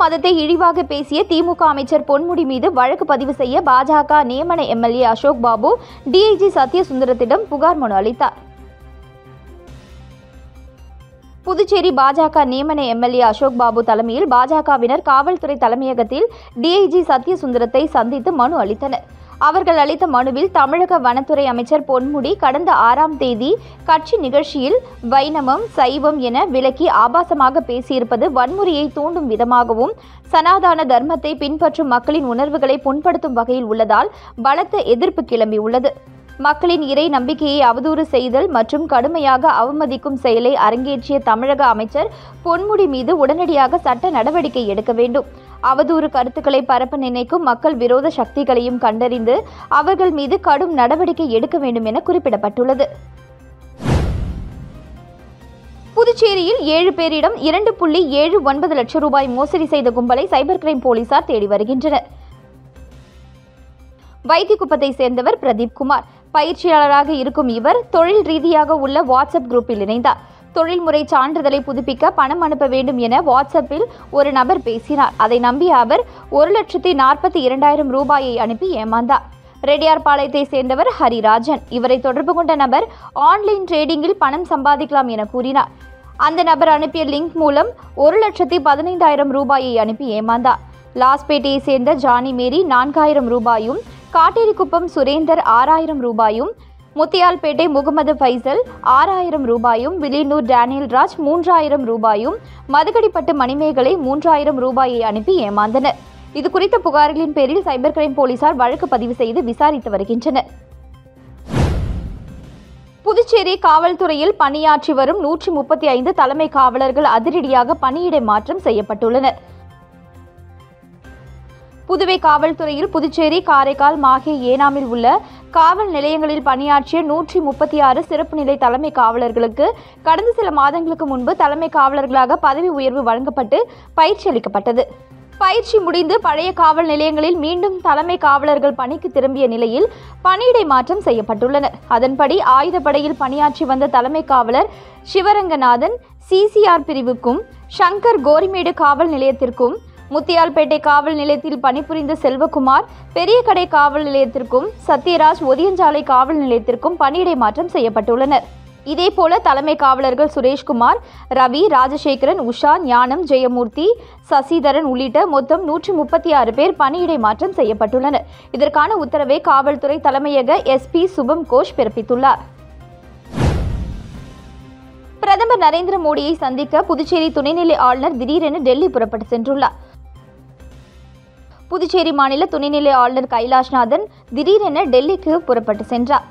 மதத்தை இழிவாக பேசிய திமுக அமைச்சர் பொன்முடி மீது வழக்கு பதிவு செய்ய பாஜக நியமன எம்எல்ஏ அசோக் பாபு டிஐஜி சத்யசுந்தரத்திடம் புகார் மனு அளித்தார். புதுச்சேரி பாஜக நியமன எம்எல்ஏ அசோக் பாபு தலைமையில் பாஜகவினர் காவல்துறை தலைமையகத்தில் டிஐஜி சத்யசுந்தரத்தை சந்தித்து மனு அளித்தனர். அவர்கள் அளித்த மனுவில் தமிழக வனத்துறை அமைச்சர் பொன்முடி கடந்த 6ஆம் தேதி கட்சி நிகழ்ச்சியில் வைணவம், சைவம் என விலக்கி ஆபாசமாக பேசியிருப்பது வன்முறையை தூண்டும் விதமாகவும் சனாதன தர்மத்தை பின்பற்றும் மக்களின் உணர்வுகளை புண்படுத்தும் வகையில் உள்ளதால் பலத்த எதிர்ப்பு கிளம்பியுள்ளது. மக்களின் இறை நம்பிக்கையை அவதூறு செய்தல் மற்றும் கடுமையாக அவமதிக்கும் செயலை அரங்கேற்றிய தமிழக அமைச்சர் பொன்முடி மீது உடனடியாக சட்ட நடவடிக்கை எடுக்க வேண்டும். அவதூறு கருத்துக்களை பரப்ப நினைக்கும் மக்கள் விரோத சக்திகளையும் கண்டறிந்து அவர்கள் மீது கடும் நடவடிக்கை எடுக்க வேண்டும் என குறிப்பிடப்பட்டுள்ளது. புதுச்சேரியில் 7 பேரிடம் 2.79 லட்சம் ரூபாய் மோசடி செய்த கும்பலை சைபர் கிரைம் போலீசார் தேடி வருகின்றனர். வைத்திக்குப்பத்தை சேர்ந்தவர் பிரதீப் குமார். பயிற்சியாளராக இருக்கும் இவர் தொழில் ரீதியாக உள்ள வாட்ஸ்அப் குரூப்பில் இணைந்தார். தொழில்முறை சான்றிதழை புதுப்பிக்க பணம் அனுப்ப வேண்டும் என வாட்ஸ்அப்பில் ஒரு நபர் பேசினார். அதை நம்பிய அவர் 1,42,000 ரூபாயை அனுப்பி ஏமாந்தார். ரெட்டியார்பாளையத்தை சேர்ந்தவர் ஹரிராஜன். இவரை தொடர்பு கொண்ட நபர் ஆன்லைன் ட்ரேடிங்கில் பணம் சம்பாதிக்கலாம் என கூறினார். அந்த நபர் அனுப்பிய லிங்க் மூலம் 1,15,000 ரூபாயை அனுப்பி ஏமாந்தார். லாஸ்பேட்டையை சேர்ந்த ஜானி மேரி 4,000 ரூபாயும், காட்டேரிக்குப்பம் சுரேந்தர் 6,000 ரூபாயும், முத்தியால்பேட்டை முகமது ஃபைசல் 6,000 ரூபாயும், வில்லியனூர் டேனியல் ராஜ் 3,000 ரூபாயும், மதுகடிப்பட்டு மணிமேகலை 3,000 ரூபாயை அனுப்பி ஏமாந்தனர். இதுகுறித்த புகார்களின் பேரில் சைபர் கிரைம் போலீசார் வழக்கு பதிவு செய்து விசாரித்து வருகின்றனர். புதுச்சேரி காவல்துறையில் பணியாற்றி வரும் 135 தலைமை காவலர்கள் அதிரடியாக பணியிட மாற்றம் செய்யப்பட்டுள்ளனர். புதுவை காவல்துறையில் புதுச்சேரி, காரைக்கால், மாஹே, ஏனாமில் உள்ள காவல் நிலையங்களில் பணியாற்றிய 136 சிறப்பு நிலை தலைமை காவலர்களுக்கு கடந்த சில மாதங்களுக்கு முன்பு தலைமை காவலர்களாக பதவி உயர்வு வழங்கப்பட்டு பயிற்சி அளிக்கப்பட்டது. பயிற்சி முடிந்து பழைய காவல் நிலையங்களில் மீண்டும் தலைமை காவலர்கள் பணிக்கு திரும்பிய நிலையில் பணியிடை மாற்றம் செய்யப்பட்டுள்ளனர். அதன்படி ஆயுதப்படையில் பணியாற்றி வந்த தலைமை காவலர் சிவரங்கநாதன் சிசிஆர் பிரிவுக்கும், சங்கர் கோரிமேடு காவல் நிலையத்திற்கும், முத்தியால்பேட்டை காவல் நிலையத்தில் பணிபுரிந்த செல்வகுமார் பெரிய கடை காவல் நிலையத்திற்கும், சத்யராஜ் ஒதியஞ்சாலை காவல் நிலையத்திற்கும் பணியிடை மாற்றம் செய்யப்பட்டுள்ளனர். இதேபோல தலைமை காவலர்கள் சுரேஷ்குமார், ரவி, ராஜசேகரன், உஷா, ஞானம், ஜெயமூர்த்தி, சசிதரன் உள்ளிட்ட மொத்தம் 136 பேர் பணியிடை மாற்றம் செய்யப்பட்டுள்ளனர். இதற்கான உத்தரவை காவல்துறை தலைமையக எஸ்பி சுபம் கோஷ் பிறப்பித்துள்ளார். பிரதமர் நரேந்திர மோடியை சந்திக்க புதுச்சேரி துணைநிலை ஆளுநர் திடீரென டெல்லி புறப்பட்டு சென்றுள்ளார். புதுச்சேரி மாநில துணைநிலை ஆளுநர் கைலாஷ்நாதன் திடீரென டெல்லிக்கு புறப்பட்டு சென்றார்.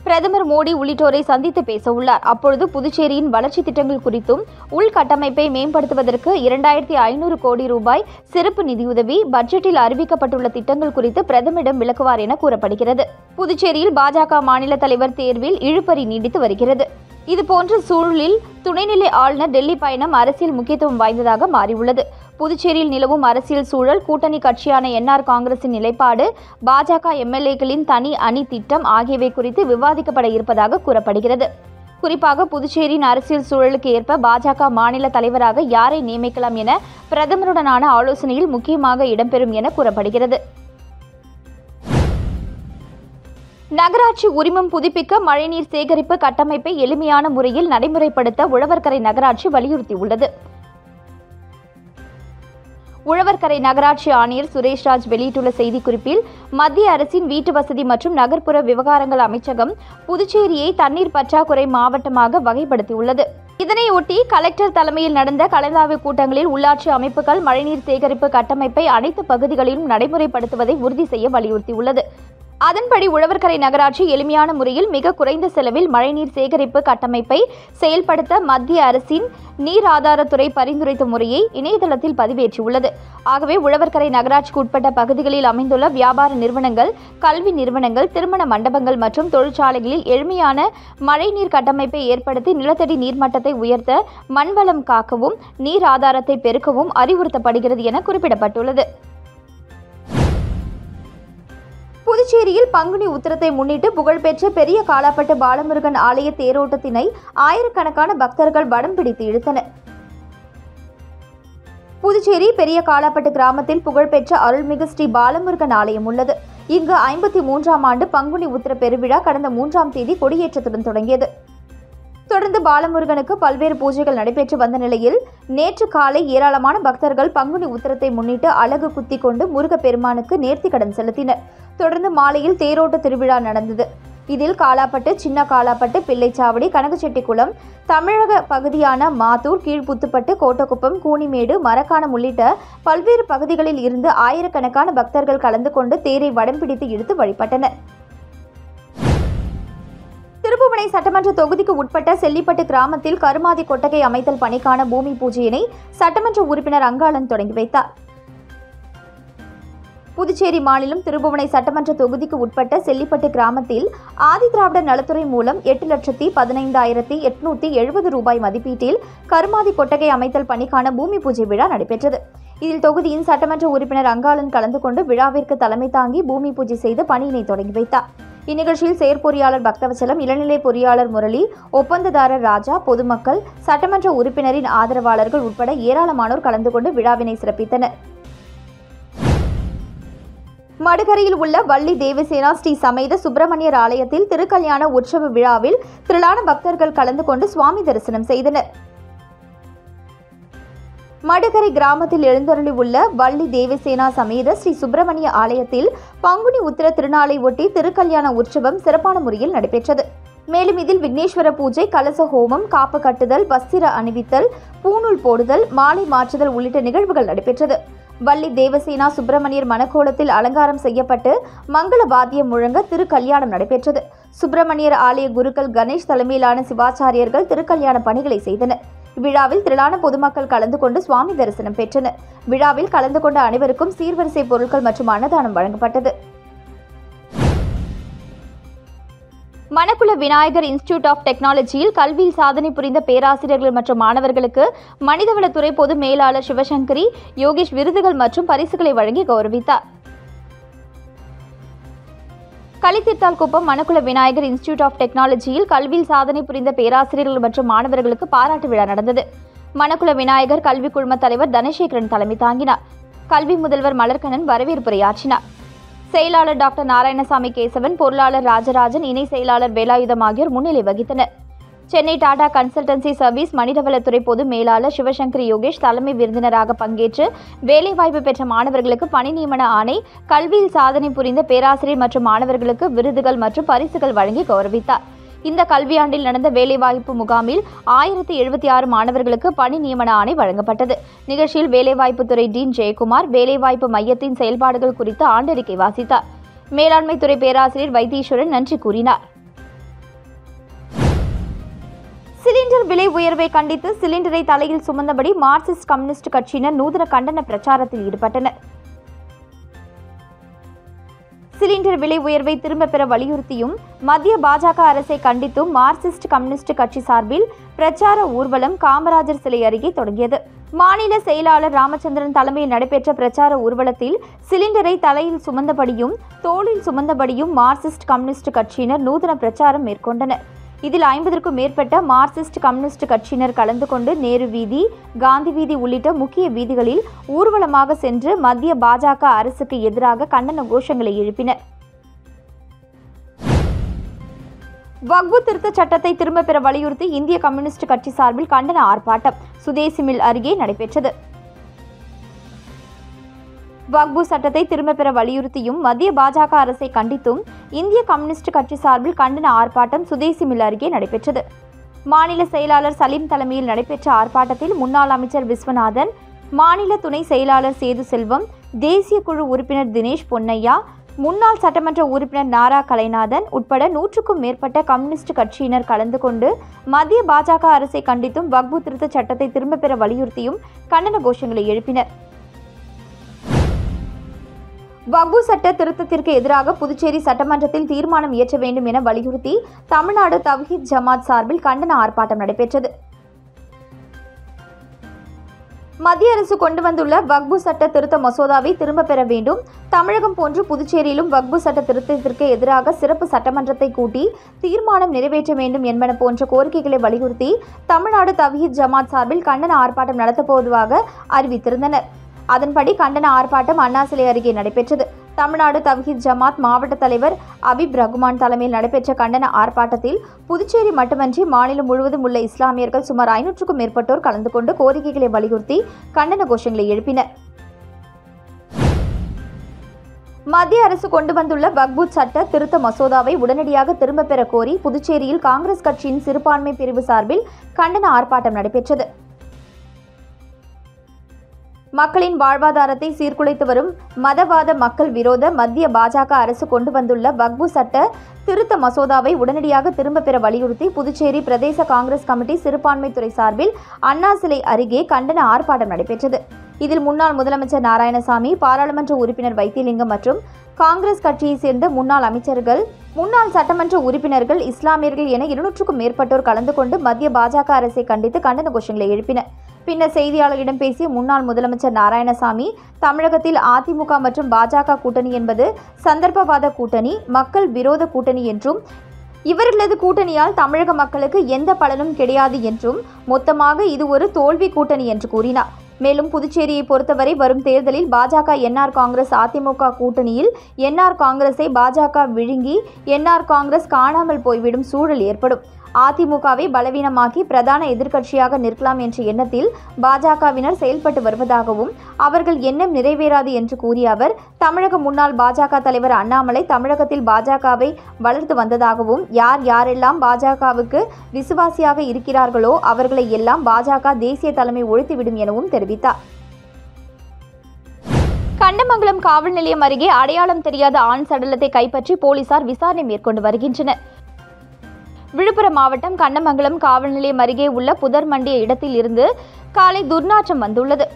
பிரதமர் மோடி உள்ளிட்டோரை சந்தித்து பேச உள்ளார். அப்பொழுது புதுச்சேரியின் வளர்ச்சி திட்டங்கள் குறித்தும் உள்கட்டமைப்பை மேம்படுத்துவதற்கு 2,500 கோடி ரூபாய் சிறப்பு நிதியுதவி, பட்ஜெட்டில் அறிவிக்கப்பட்டுள்ள திட்டங்கள் குறித்து பிரதமரிடம் விளக்குவார் என கூறப்படுகிறது. புதுச்சேரியில் பாஜக மாநில தலைவர் தேர்வில் இழுபறி நீடித்து வருகிறது. இதுபோன்ற சூழலில் துணைநிலை ஆளுநர் டெல்லி பயணம் அரசியல் முக்கியத்துவம் வாய்ந்ததாக மாறியுள்ளது. புதுச்சேரியில் நிலவும் அரசியல் சூழல், கூட்டணி கட்சியான என்ஆர் காங்கிரசின் நிலைப்பாடு, பாஜக எம்எல்ஏக்களின் தனி அணி திட்டம் ஆகியவை குறித்து விவாதிக்கப்பட இருப்பதாக கூறப்படுகிறது. குறிப்பாக புதுச்சேரியின் அரசியல் சூழலுக்கு ஏற்ப பாஜக மாநில தலைவராக யாரை நியமிக்கலாம் என பிரதமருடனான ஆலோசனையில் முக்கியமாக இடம்பெறும் என கூறப்படுகிறது. நகராட்சி உரிமம் புதுப்பிக்க மழைநீர் சேகரிப்பு கட்டமைப்பை எளிமையான முறையில் நடைமுறைப்படுத்த உழவர்கரை நகராட்சி வலியுறுத்தியுள்ளது. உழவர்கரை நகராட்சி ஆணையர் சுரேஷ்ராஜ் வெளியிட்டுள்ள செய்திக்குறிப்பில், மத்திய அரசின் வீட்டு வசதி மற்றும் நகர்ப்புற விவகாரங்கள் அமைச்சகம் புதுச்சேரியை தண்ணீர் பற்றாக்குறை மாவட்டமாக வகைப்படுத்தியுள்ளது. இதனையொட்டி கலெக்டர் தலைமையில் நடந்த கலந்தாய்வு கூட்டங்களில் உள்ளாட்சி அமைப்புகள் மழைநீர் சேகரிப்பு கட்டமைப்பை அனைத்து பகுதிகளிலும் நடைமுறைப்படுத்துவதை உறுதி செய்ய வலியுறுத்தியுள்ளது. அதன்படி உழவர்கரை நகராட்சி எளிமையான முறையில் மிக குறைந்த செலவில் மழைநீர் சேகரிப்பு கட்டமைப்பை செயல்படுத்த மத்திய அரசின் நீர் ஆதாரத்துறை பரிந்துரைத்த முறையை இணையதளத்தில் பதிவேற்றியுள்ளது. ஆகவே உழவர்கரை நகராட்சிக்கு உட்பட்ட பகுதிகளில் அமைந்துள்ள வியாபார நிறுவனங்கள், கல்வி நிறுவனங்கள், திருமண மண்டபங்கள் மற்றும் தொழிற்சாலைகளில் எளிமையான மழைநீர் கட்டமைப்பை ஏற்படுத்தி நிலத்தடி நீர்மட்டத்தை உயர்த்த, மண்வளம் காக்கவும், நீர் ஆதாரத்தை பெருக்கவும் அறிவுறுத்தப்படுகிறது என குறிப்பிடப்பட்டுள்ளது. புதுச்சேரியில் பங்குனி உத்திரத்தை முன்னிட்டு புகழ்பெற்ற பெரிய காலாப்பட்டு பாலமுருகன் ஆலய தேரோட்டத்தினை ஆயிரக்கணக்கான பக்தர்கள் வடம் பிடித்து இழுத்தனர். புதுச்சேரி பெரிய காலாப்பட்டு கிராமத்தில் புகழ்பெற்ற அருள்மிகு ஸ்ரீ பாலமுருகன் ஆலயம் உள்ளது. இங்கு 53ஆம் ஆண்டு பங்குனி உத்திர பெருவிழா கடந்த 3ஆம் தேதி கொடியேற்றத்துடன் தொடங்கியது. தொடர்ந்து பாலமுருகனுக்கு பல்வேறு பூஜைகள் நடைபெற்று வந்த நிலையில் நேற்று காலை ஏராளமான பக்தர்கள் பங்குனி உத்திரத்தை முன்னிட்டு அலகு குத்தி கொண்டு முருகப்பெருமானுக்கு நேர்த்திக்கடன் செலுத்தினர். தொடர்ந்து மாலையில் தேரோட்ட திருவிழா நடந்தது. இதில் காலாப்பட்டு, சின்ன காலாப்பட்டு, பிள்ளைச்சாவடி, கனகச்செட்டிக்குளம், தமிழக பகுதியான மாத்தூர், கீழ்புத்துப்பட்டு, கோட்டக்குப்பம், கூனிமேடு, மரக்காணம் உள்ளிட்ட பல்வேறு பகுதிகளில் இருந்து ஆயிரக்கணக்கான பக்தர்கள் கலந்து கொண்டு தேரை வடம் பிடித்து இழுத்து வழிபட்டனர். திருப்புவனை சட்டமன்ற தொகுதிக்கு உட்பட்ட செல்லிப்பட்டு கிராமத்தில் கருமாதி கொட்டகை அமைத்தல் பணிக்கான பூமி பூஜையினை சட்டமன்ற உறுப்பினர் அங்காளன் தொடங்கி வைத்தார். புதுச்சேரி மாநிலம் திருப்புவனை சட்டமன்ற தொகுதிக்கு உட்பட்ட செல்லிப்பட்டு கிராமத்தில் ஆதிதிராவிடர் நலத்துறை மூலம் 8,15,870 ரூபாய் மதிப்பீட்டில் கருமாதி கொட்டகை அமைத்தல் பணிக்கான பூமி பூஜை விழா நடைபெற்றது. இதில் தொகுதியின் சட்டமன்ற உறுப்பினர் அங்காளன் கலந்து கொண்டு விழாவிற்கு தலைமை தாங்கி பூமி பூஜை செய்து பணியினை தொடங்கி வைத்தார். இந்நிகழ்ச்சியில் செயற்பொறியாளர் பக்தவச்சலம், இளநிலை பொறியாளர் முரளி, ஒப்பந்ததாரர் ராஜா, பொதுமக்கள், சட்டமன்ற உறுப்பினரின் ஆதரவாளர்கள் உட்பட ஏராளமானோர் கலந்து கொண்டு விழாவினை சிறப்பித்தனர். மடுகரையில் உள்ள வள்ளி தேவசேனா ஸ்ரீ சமேத சுப்பிரமணியர் ஆலயத்தில் திருக்கல்யாண உற்சவ விழாவில் திரளான பக்தர்கள் கலந்து கொண்டு சுவாமி தரிசனம் செய்தனர். மடுகரை கிராமத்தில் எழுந்தருளி உள்ள வள்ளி தேவசேனா சமேத ஸ்ரீ சுப்பிரமணிய ஆலயத்தில் பங்குனி உத்திர திருநாளை ஒட்டி திருக்கல்யாண உற்சவம் சிறப்பான முறையில் நடைபெற்றது. மேலும் இதில் விக்னேஸ்வர பூஜை, கலச ஹோமம், காப்பு கட்டுதல், வஸ்திர அணிவித்தல், பூணூல் போடுதல், மாலை மாற்றுதல் உள்ளிட்ட நிகழ்வுகள் நடைபெற்றது. வள்ளி தேவசேனா சுப்பிரமணியர் மணக்கோலத்தில் அலங்காரம் செய்யப்பட்டு மங்கள வாத்தியம் முழங்க திருக்கல்யாணம் நடைபெற்றது. சுப்பிரமணியர் ஆலய குருக்கள் கணேஷ் தலைமையிலான சிவாச்சாரியர்கள் திருக்கல்யாண பணிகளை செய்தனர். இவ்விழாவில் திரளான பொதுமக்கள் கலந்து கொண்டு சுவாமி தரிசனம் பெற்றனர். விழாவில் கலந்து கொண்ட அனைவருக்கும் சீர்வரிசை பொருட்கள் மற்றும் அன்னதானம் வழங்கப்பட்டது. மணக்குள விநாயகர் இன்ஸ்டிடியூட் ஆஃப் டெக்னாலஜியில் கல்வியில் சாதனை புரிந்த பேராசிரியர்கள் மற்றும் மாணவர்களுக்கு மனிதவளத்துறை பொது மேலாளர் சிவசங்கரி யோகேஷ் விருதுகள் மற்றும் பரிசுகளை வழங்கி கௌரவித்தார். களித்திட்டால்குப்பம் மணக்குள விநாயகர் இன்ஸ்டிடியூட் ஆஃப் டெக்னாலஜியில் கல்வியில் சாதனை புரிந்த பேராசிரியர்கள் மற்றும் மாணவர்களுக்கு பாராட்டு விழா நடந்தது. மணக்குள விநாயகர் கல்வி குழும தலைவர் தனசேகரன் தலைமை தாங்கினார். கல்வி முதல்வர் மலர்கண்ணன் வரவேற்புரையாற்றினார். செயலாளர் டாக்டர் நாராயணசாமி கேசவன், பொருளாளர் ராஜராஜன், இணை செயலாளர் வேலாயுதம் ஆகியோர் முன்னிலை வகித்தனர். சென்னை டாடா கன்சல்டன்சி சர்வீஸ் மனிதவளத்துறை பொது மேலாளர் சிவசங்கரி யோகேஷ் தலைமை விருந்தினராக பங்கேற்று வேலைவாய்ப்பு பெற்ற மாணவர்களுக்கு பணி நியமன ஆணை, கல்வியில் சாதனை புரிந்த பேராசிரியர் மற்றும் மாணவர்களுக்கு விருதுகள் மற்றும் பரிசுகள் வழங்கி கௌரவித்தார். இந்த கல்வியாண்டில் நடந்த வேலைவாய்ப்பு முகாமில் 1076 மாணவர்களுக்கு பணி நியமன ஆணை வழங்கப்பட்டது. நிகழ்ச்சியில் வேலைவாய்ப்புத்துறை டீன் ஜெயக்குமார் வேலைவாய்ப்பு மையத்தின் செயல்பாடுகள் குறித்து ஆண்டறிக்கை வாசித்தார். மேலாண்மை துறை பேராசிரியர் வைத்தீஸ்வரன் நன்றி கூறினார். சிலிண்டர் விலை உயர்வை கண்டித்து சிலிண்டரை தலையில் சுமந்தபடி மார்க்சிஸ்ட் கம்யூனிஸ்ட் கட்சியினர் நூதன கண்டன பிரச்சாரத்தில் ஈடுபட்டனர். சிலிண்டர் விலை உயர்வை திரும்ப பெற வலியுறுத்தியும் மத்திய பாஜக அரசை கண்டித்தும் மார்க்சிஸ்ட் கம்யூனிஸ்ட் கட்சி சார்பில் பிரச்சார ஊர்வலம் காமராஜர் சிலை அருகே தொடங்கியது. மாநில செயலாளர் ராமச்சந்திரன் தலைமையில் நடைபெற்ற பிரச்சார ஊர்வலத்தில் சிலிண்டரை தலையில் சுமந்தபடியும் தோளில் சுமந்தபடியும் மார்க்சிஸ்ட் கம்யூனிஸ்ட் கட்சியினர் நூதன பிரச்சாரம் மேற்கொண்டனர். இதில் 50க்கும் மேற்பட்ட மார்க்சிஸ்ட் கம்யூனிஸ்ட் கட்சியினர் கலந்து கொண்டு நேரு வீதி, காந்தி வீதி உள்ளிட்ட முக்கிய வீதிகளில் ஊர்வலமாக சென்று மத்திய பாஜக அரசுக்கு எதிராக கண்டன கோஷங்களை எழுப்பினர். வக்பு திருத்த சட்டத்தை திரும்ப பெற வலியுறுத்தி இந்திய கம்யூனிஸ்ட் கட்சி சார்பில் கண்டன ஆர்ப்பாட்டம் சுதேசி மில் அருகே நடைபெற்றது. வக்பு சட்டத்தை திரும்ப பெற வலியுறுத்தியும் மத்திய பாஜக அரசை கண்டித்தும் இந்திய கம்யூனிஸ்ட் கட்சி சார்பில் கண்டன ஆர்ப்பாட்டம் சுதேசி மில் அருகே நடைபெற்றது. மாநில செயலாளர் சலீம் தலைமையில் நடைபெற்ற ஆர்ப்பாட்டத்தில் முன்னாள் அமைச்சர் விஸ்வநாதன், மாநில துணை செயலாளர் சேது செல்வம், தேசிய குழு உறுப்பினர் தினேஷ் பொன்னையா, முன்னாள் சட்டமன்ற உறுப்பினர் நாரா கலைநாதன் உட்பட 100க்கும் மேற்பட்ட கம்யூனிஸ்ட் கட்சியினர் கலந்து கொண்டு மத்திய பாஜக அரசை கண்டித்தும் வக்பு திருத்த சட்டத்தை திரும்ப பெற வலியுறுத்தியும் கண்டன கோஷங்களை எழுப்பினர். வக்பு சட்ட திருத்தத்திற்கு எதிராக புதுச்சேரி சட்டமன்றத்தில் தீர்மானம் இயற்ற வேண்டும் என வலியுறுத்தி தமிழ்நாடு தவ்ஹீத் ஜமாத் சார்பில் கண்டன ஆர்ப்பாட்டம் நடைபெற்றது. மத்திய அரசு கொண்டு வந்துள்ள வக்பு சட்ட திருத்த மசோதாவை திரும்ப பெற வேண்டும். தமிழகம் போன்று புதுச்சேரியிலும் வக்பு சட்ட திருத்தத்திற்கு எதிராக சிறப்பு சட்டமன்றத்தை கூட்டி தீர்மானம் நிறைவேற்ற வேண்டும் என்பன போன்ற கோரிக்கைகளை வலியுறுத்தி தமிழ்நாடு தவ்ஹீத் ஜமாத் சார்பில் கண்டன ஆர்ப்பாட்டம் நடத்தப்போவதாக அறிவித்திருந்தனர். அதன்படி கண்டன ஆர்ப்பாட்டம் அண்ணா சிலை அருகே நடைபெற்றது. தமிழ்நாடு தவ்ஹீத் ஜமாத் மாவட்ட தலைவர் அபீப் ரகுமான் தலைமையில் நடைபெற்ற கண்டன ஆர்ப்பாட்டத்தில் புதுச்சேரி மட்டுமன்றி மாநிலம் முழுவதும் உள்ள இஸ்லாமியர்கள் சுமார் 500க்கும் மேற்பட்டோர் கலந்து கொண்டு கோரிக்கைகளை வலியுறுத்தி கண்டன கோஷங்களை எழுப்பினர். மத்திய அரசு கொண்டு வந்துள்ள வக்பு சட்ட திருத்த மசோதாவை உடனடியாக திரும்ப பெற கோரி புதுச்சேரியில் காங்கிரஸ் கட்சியின் சிறுபான்மை பிரிவு சார்பில் கண்டன ஆர்ப்பாட்டம் நடைபெற்றது. மக்களின் வாழ்வாதாரத்தை சீர்குலைத்து வரும் மதவாத மக்கள் விரோத மத்திய பாஜக அரசு கொண்டு வந்துள்ள வக்பு சட்ட திருத்த மசோதாவை உடனடியாக திரும்ப பெற வலியுறுத்தி புதுச்சேரி பிரதேச காங்கிரஸ் கமிட்டி சிறுபான்மைத்துறை சார்பில் அண்ணா சிலை அருகே கண்டன ஆர்ப்பாட்டம் நடைபெற்றது. இதில் முன்னாள் முதலமைச்சர் நாராயணசாமி, பாராளுமன்ற உறுப்பினர் வைத்திலிங்கம் மற்றும் காங்கிரஸ் கட்சியைச் சேர்ந்த முன்னாள் அமைச்சர்கள், முன்னாள் சட்டமன்ற உறுப்பினர்கள், இஸ்லாமியர்கள் என 200க்கும் மேற்பட்டோர் கலந்து கொண்டு மத்திய பாஜக அரசை கண்டித்து கண்டன கோஷங்களை எழுப்பினர். பின்னர் செய்தியாளர்களிடம் பேசிய முன்னாள் முதலமைச்சர் நாராயணசாமி, தமிழகத்தில் அதிமுக மற்றும் பாஜக கூட்டணி என்பது சந்தர்ப்பவாத கூட்டணி, மக்கள் விரோத கூட்டணி என்றும் இவர்களது கூட்டணியால் தமிழக மக்களுக்கு எந்த பலனும் கிடையாது என்றும் மொத்தமாக இது ஒரு தோல்வி கூட்டணி என்று கூறினார். மேலும் புதுச்சேரியை பொறுத்தவரை வரும் தேர்தலில் பாஜக என்ஆர் காங்கிரஸ் அதிமுக கூட்டணியில் என்ஆர் காங்கிரஸை பாஜக விழுங்கி என்ஆர் காங்கிரஸ் காணாமல் போய்விடும் சூழல் ஏற்படும். அதிமுகவை பலவீனமாக்கி பிரதான எதிர்க்கட்சியாக நிற்கலாம் என்ற எண்ணத்தில் பாஜகவினர் செயல்பட்டு வருவதாகவும் அவர்கள் எண்ணம் நிறைவேறாது என்று கூறிய அவர், தமிழக முன்னாள் பாஜக தலைவர் அண்ணாமலை தமிழகத்தில் பாஜகவை வளர்த்து வந்ததாகவும் யாரெல்லாம் பாஜகவுக்கு விசுவாசியாக இருக்கிறார்களோ அவர்களை எல்லாம் பாஜக தேசிய தலைமை ஒழித்துவிடும் எனவும் தெரிவித்தார். கண்டமங்கலம் காவல் நிலையம் அருகே அடையாளம் தெரியாத ஆண் சடலத்தை கைப்பற்றி போலீசார் விசாரணை மேற்கொண்டு வருகின்றனர். விழுப்புரம் மாவட்டம் கண்டமங்கலம் காவல் நிலையம் அருகே உள்ள புதர் மண்டிய இடத்தில் இருந்து காலை துர்நாற்றம் வந்துள்ளது.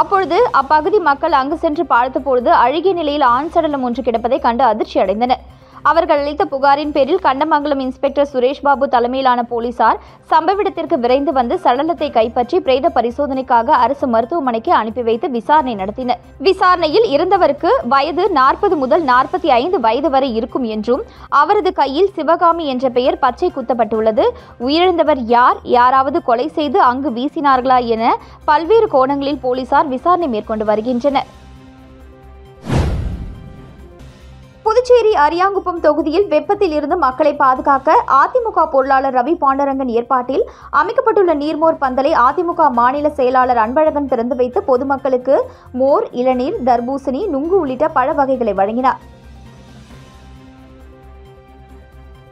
அப்பொழுது அப்பகுதி மக்கள் அங்கு சென்று பார்த்தபொழுது அழுகிய நிலையில் ஆண் சடலம் ஒன்று கிடப்பதை கண்டு அதிர்ச்சி அடைந்தனர். அவர்கள் அளித்த புகாரின் பேரில் கண்டமங்கலம் இன்ஸ்பெக்டர் சுரேஷ் பாபு தலைமையிலான போலீசார் சம்பவ இடத்திற்கு விரைந்து வந்து சடலத்தை கைப்பற்றி பிரேத பரிசோதனைக்காக அரசு மருத்துவமனைக்கு அனுப்பி வைத்து விசாரணை நடத்தினர். விசாரணையில் இறந்தவருக்கு வயது 40 முதல் 45 வயது வரை இருக்கும் என்றும் அவரது கையில் சிவகாமி என்ற பெயர் பச்சை குத்தப்பட்டுள்ளது. உயிரிழந்தவர் யாராவது கொலை செய்து அங்கு வீசினார்களா என பல்வேறு கோணங்களில் போலீசார் விசாரணை மேற்கொண்டு வருகின்றனர். புதுச்சேரி அரியாங்குப்பம் தொகுதியில் வெப்பத்தில் இருந்து மக்களை பாதுகாக்க அதிமுக பொருளாளர் ரவி பாண்டரங்கன் ஏற்பாட்டில் அமைக்கப்பட்டுள்ள நீர்மோர் பந்தலை அதிமுக மாநில செயலாளர் அன்பழகன் திறந்து வைத்து பொதுமக்களுக்கு மோர், இளநீர், தர்பூசணி, நுங்கு உள்ளிட்ட பழ வகைகளை வழங்கினார்.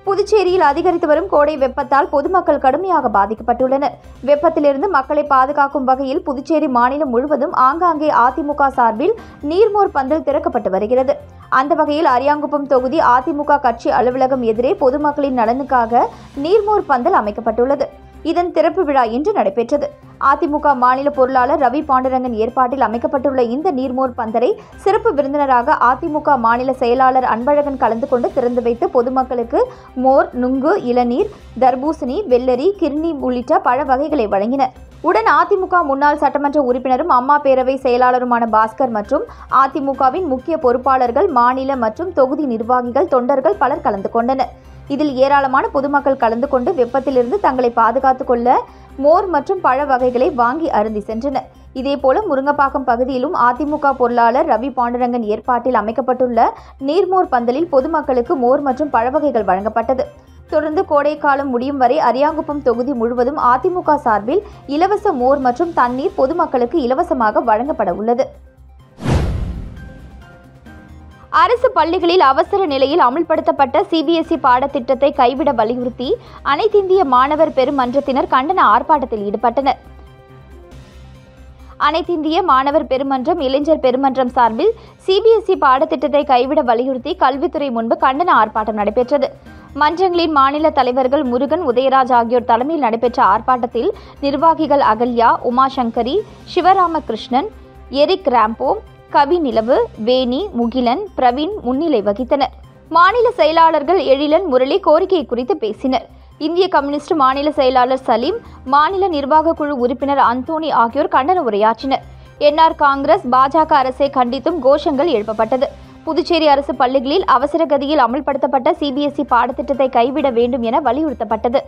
புதுச்சேரியில் அதிகரித்து வரும் கோடை வெப்பத்தால் பொதுமக்கள் கடுமையாக பாதிக்கப்பட்டுள்ளனர். வெப்பத்திலிருந்து மக்களை பாதுகாக்கும் வகையில் புதுச்சேரி மாநிலம் முழுவதும் ஆங்காங்கே அதிமுக சார்பில் நீர்மோர் பந்தல் திறக்கப்பட்டு வருகிறது. அந்த வகையில் அரியாங்குப்பம் தொகுதி அதிமுக கட்சி அலுவலகம் எதிரே பொதுமக்களின் நலனுக்காக நீர்மோர் பந்தல் அமைக்கப்பட்டுள்ளது. இதன் திறப்பு விழா இன்று நடைபெற்றது. அதிமுக மாநில பொருளாளர் ரவி பாண்டரங்கன் ஏற்பாட்டில் அமைக்கப்பட்டுள்ள இந்த நீர்மோர் பந்தலை சிறப்பு விருந்தினராக அதிமுக மாநில செயலாளர் அன்பழகன் கலந்து கொண்டு திறந்து வைத்து பொதுமக்களுக்கு மோர், நுங்கு, இளநீர், தர்பூசணி, வெள்ளரி, கிர்னி உள்ளிட்ட பழ வகைகளை வழங்கினர். உடன் அதிமுக முன்னாள் சட்டமன்ற உறுப்பினரும் அம்மா பேரவை செயலாளருமான பாஸ்கர் மற்றும் அதிமுகவின் முக்கிய பொறுப்பாளர்கள், மாநில மற்றும் தொகுதி நிர்வாகிகள், தொண்டர்கள் பலர் கலந்து கொண்டனர். இதில் ஏராளமான பொதுமக்கள் கலந்து கொண்டு வெப்பத்திலிருந்து தங்களை பாதுகாத்துக் கொள்ள மோர் மற்றும் பழ வகைகளை வாங்கி அருந்தி சென்றனர். இதேபோல முருங்கப்பாக்கம் பகுதியிலும் அதிமுக பொருளாளர் ரவி பாண்டரங்கன் ஏற்பாட்டில் அமைக்கப்பட்டுள்ள நீர்மோர் பந்தலில் பொதுமக்களுக்கு மோர் மற்றும் பழ வகைகள் வழங்கப்பட்டது. தொடர்ந்து கோடைக்காலம் முடியும் வரை அரியாங்குப்பம் தொகுதி முழுவதும் அதிமுக சார்பில் இலவச மோர் மற்றும் தண்ணீர் பொதுமக்களுக்கு இலவசமாக வழங்கப்பட உள்ளது. அரசு பள்ளிகளில் அவசர நிலையில் அமல்படுத்தப்பட்ட சிபிஎஸ்இ பாடத்திட்டத்தை கைவிட வலியுறுத்தி அனைத்திந்திய மாணவர் பெருமன்றத்தினர் கண்டன ஆர்ப்பாட்டத்தில் ஈடுபட்டனர். அனைத்திந்திய மாணவர் பெருமன்றம், இளைஞர் பெருமன்றம் சார்பில் சிபிஎஸ்இ பாடத்திட்டத்தை கைவிட வலியுறுத்தி கல்வித்துறை முன்பு கண்டன ஆர்ப்பாட்டம் நடைபெற்றது. மன்றங்களின் மாநில தலைவர்கள் முருகன், உதயராஜ் ஆகியோர் தலைமையில் நடைபெற்ற ஆர்ப்பாட்டத்தில் நிர்வாகிகள் அகல்யா, உமாசங்கரி, சிவராமகிருஷ்ணன், எரிக் ராம்போ, கவி நிலவு, வேணி, முகிலன், பிரவீன் முன்னிலை வகித்தனர். மாநில செயலாளர்கள் எழிலன், முரளி கோரிக்கை குறித்து பேசினர். இந்திய கம்யூனிஸ்ட் மாநில செயலாளர் சலீம், மாநில நிர்வாக குழு உறுப்பினர் அந்தோணி ஆகியோர் கண்டன உரையாற்றினர். என்ஆர் காங்கிரஸ், பாஜக அரசை கண்டித்தும் கோஷங்கள் எழுப்பப்பட்டது. புதுச்சேரி அரசு பள்ளிகளில் அவசர கதியில் அமல்படுத்தப்பட்ட சிபிஎஸ்இ பாடத்திட்டத்தை கைவிட வேண்டும் என வலியுறுத்தப்பட்டது.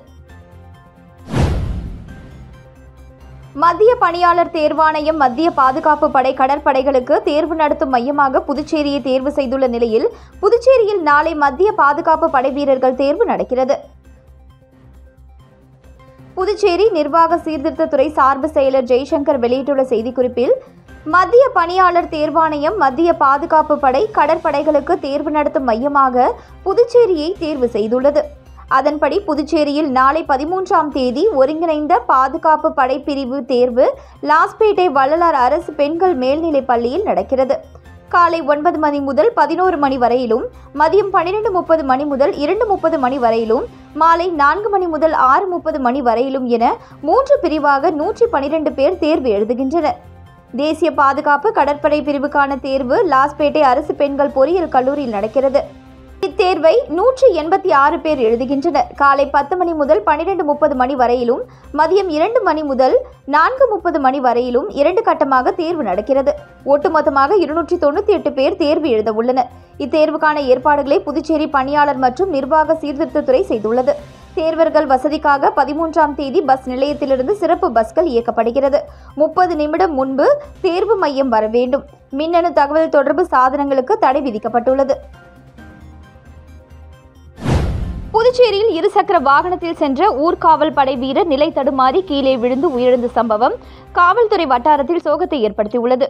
மத்திய பணியாளர் தேர்வாணையம் மத்திய பாதுகாப்பு படை கடற்படைகளுக்கு தேர்வு நடத்தும் மையமாக புதுச்சேரியை தேர்வு செய்துள்ள நிலையில் புதுச்சேரியில் நாளை மத்திய பாதுகாப்பு படை வீரர்கள் தேர்வு நடக்கிறது. புதுச்சேரி நிர்வாக சீர்திருத்தத்துறை சார்பு செயலர் ஜெய்சங்கர் வெளியிட்டுள்ள செய்திக்குறிப்பில், மத்திய பணியாளர் தேர்வாணையம் மத்திய பாதுகாப்பு படை கடற்படைகளுக்கு தேர்வு நடத்தும் மையமாக புதுச்சேரியை தேர்வு செய்துள்ளது. அதன்படி புதுச்சேரியில் நாளை 13ஆம் தேதி ஒருங்கிணைந்த பாதுகாப்பு படைப்பிரிவு தேர்வு லாஸ்பேட்டை வள்ளலார் அரசு பெண்கள் மேல்நிலைப் பள்ளியில் நடக்கிறது. காலை 9 மணி முதல் 11 மணி வரையிலும், மதியம் 12:30 மணி முதல் 2:30 மணி வரையிலும், மாலை 4 மணி முதல் 6:30 மணி வரையிலும் என 3 பிரிவாக 112 பேர் தேர்வு எழுதுகின்றனர். தேசிய பாதுகாப்பு கடற்படை பிரிவுக்கான தேர்வு லாஸ்பேட்டை அரசு பெண்கள் பொறியியல் கல்லூரியில் நடக்கிறது. இத்தேர்வை 186 பேர் எழுதுகின்றனர். காலை 10 மணி முதல் 12:30 மணி வரையிலும், மதியம் 2 மணி முதல் 4:30 மணி வரையிலும் 2 கட்டமாக தேர்வு நடக்கிறது. ஒட்டுமொத்தமாக 298 பேர் தேர்வு எழுத உள்ளனர். இத்தேர்வுக்கான ஏற்பாடுகளை புதுச்சேரி பணியாளர் மற்றும் நிர்வாக சீர்திருத்தத்துறை செய்துள்ளது. தேர்வர்கள் வசதிக்காக 13ஆம் தேதி பஸ் நிலையத்திலிருந்து சிறப்பு பஸ்கள் இயக்கப்படுகிறது. 30 நிமிடம் முன்பு தேர்வு மையம் வர வேண்டும். மின்னணு தகவல் தொடர்பு சாதனங்களுக்கு தடை விதிக்கப்பட்டுள்ளது. புதுச்சேரியில் இருசக்கர வாகனத்தில் சென்ற ஊர்காவல் படை வீரர் நிலை தடுமாறி கீழே விழுந்து உயிரிழந்த சம்பவம் காவல்துறை வட்டாரத்தில் சோகத்தை ஏற்படுத்தியுள்ளது.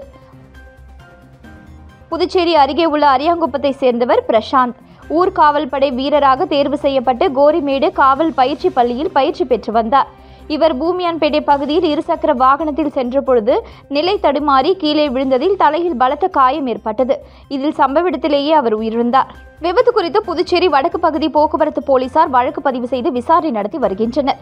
புதுச்சேரி அருகே உள்ள அரியாங்குப்பத்தை சேர்ந்தவர் பிரசாந்த். ஊர்காவல் படை வீரராக தேர்வு செய்யப்பட்டு கோரிமேடு காவல் பயிற்சி பள்ளியில் பயிற்சி பெற்று வந்தார். இவர் பூமியான்பேட்டை பகுதியில் இருசக்கர வாகனத்தில் சென்ற பொழுது நிலை தடுமாறி கீழே விழுந்ததில் தலையில் பலத்த காயம் ஏற்பட்டது. இதில் சம்பவ இடத்திலேயே அவர் உயிரிழந்தார். விபத்து குறித்து புதுச்சேரி வடக்கு பகுதி போக்குவரத்து போலீசார் வழக்கு பதிவு செய்து விசாரணை நடத்தி வருகின்றனர்.